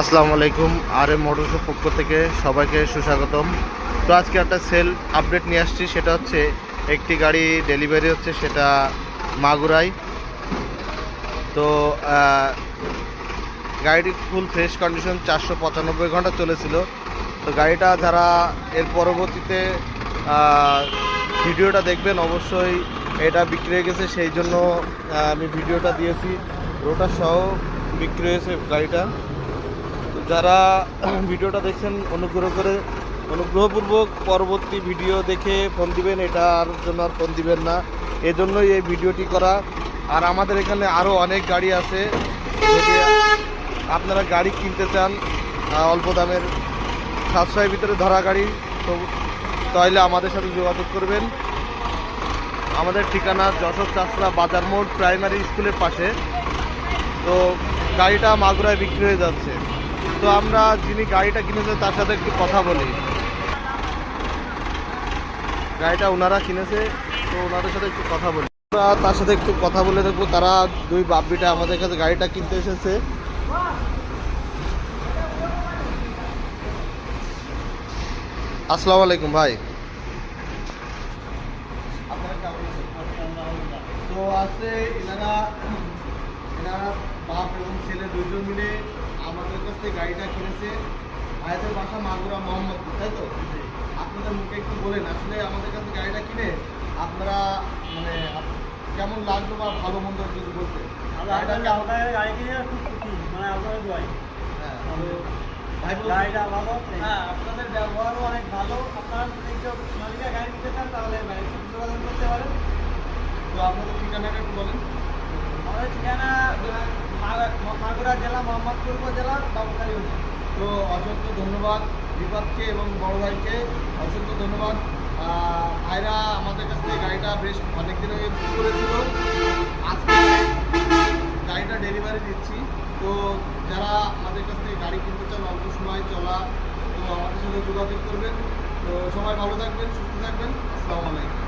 আসসালামু আলাইকুম। আর এম মোটরসের পক্ষ থেকে সবাইকে সুস্বাগতম। তো আজকে একটা সেল আপডেট নিয়ে আসছি, সেটা হচ্ছে একটি গাড়ি ডেলিভারি হচ্ছে, সেটা মাগুরায়। তো গাড়িটি ফুল ফ্রেশ কন্ডিশন, 495 ঘন্টা চলেছিল। তো গাড়িটা যারা এর পরবর্তীতে ভিডিওটা দেখবেন, অবশ্যই এটা বিক্রি হয়ে গেছে, সেই জন্য আমি ভিডিওটা দিয়েছি। রোটার সহ বিক্রি হয়েছে গাড়িটা। যারা ভিডিওটা দেখছেন অনুগ্রহপূর্বক পরবর্তী ভিডিও দেখে ফোন দিবেন, এটার জন্য আর ফোন দিবেন না, এজন্যই এই ভিডিওটি করা। আর আমাদের এখানে আরও অনেক গাড়ি আছে, যদি আপনারা গাড়ি কিনতে চান অল্প দামের সাশ্রয়ের ভিতরে ধরা গাড়ি, তো তাহলে আমাদের সাথে যোগাযোগ করবেন। আমাদের ঠিকানা যশোর চাষরা বাজার মোড় প্রাইমারি স্কুলের পাশে। তো গাড়িটা মাগুরায় বিক্রি হয়ে যাচ্ছে। তো আমরা যিনি গাড়িটা কিনেছে তার সাথে একটু কথা বলি। গাড়িটা ওনারা কিনেছে, তো ওনাদের সাথে একটু কথা বলি। আমরা তার সাথে একটু কথা বলে দেখবো। তারা দুই বাপ্পিটা আমাদের কাছে গাড়িটা কিনতে এসেছে। আসসালামু আলাইকুম ভাই। তো আছে এনারা বাপ এবং ছেলে দুজন মিলে আমাদের কাছ থেকে গাড়িটা কিনেছে। ভাইদের বাসা মাগুরা মোহাম্মদপুর, তাই তো? আপনাদের মুখে একটু বলেন, আসলে আমাদের কাছে গাড়িটা কিনে আপনারা মানে কেমন লাগলো বা ভালো মন্দ যদি বলতে। গাড়ি কিনে খুব খুশি, মানে আপনাদের দোয়াই। হ্যাঁ, ভাই গাড়িটা ভালো, হ্যাঁ আপনাদের ব্যবহারও অনেক ভালো। আপনারা যদি কেউ সোনালিকা গাড়ি নিতে চান তাহলে যোগাযোগ করতে পারেন। তো আপনাদের ঠিকানাটা একটু বলেন। আমাদের ঠিকানা মাগুরা জেলা, মোহাম্মদপুর উপজেলা, বাবুখালী ইউনিয়ন। তো অসংখ্য ধন্যবাদ বিপাককে এবং বড় ভাইকে, অসংখ্য ধন্যবাদ। ভাইরা আমাদের কাছ থেকে গাড়িটা বেশ অনেকদিন আগে বুক করেছিল, আজকে গাড়িটা ডেলিভারি দিচ্ছি। তো যারা আমাদের কাছ থেকে গাড়ি কিনতে চান অল্প সময় চলা, তো আমাদের সাথে যোগাযোগ করবেন। তো সবাই ভালো থাকবেন, সুস্থ থাকবেন। আসসালামু আলাইকুম।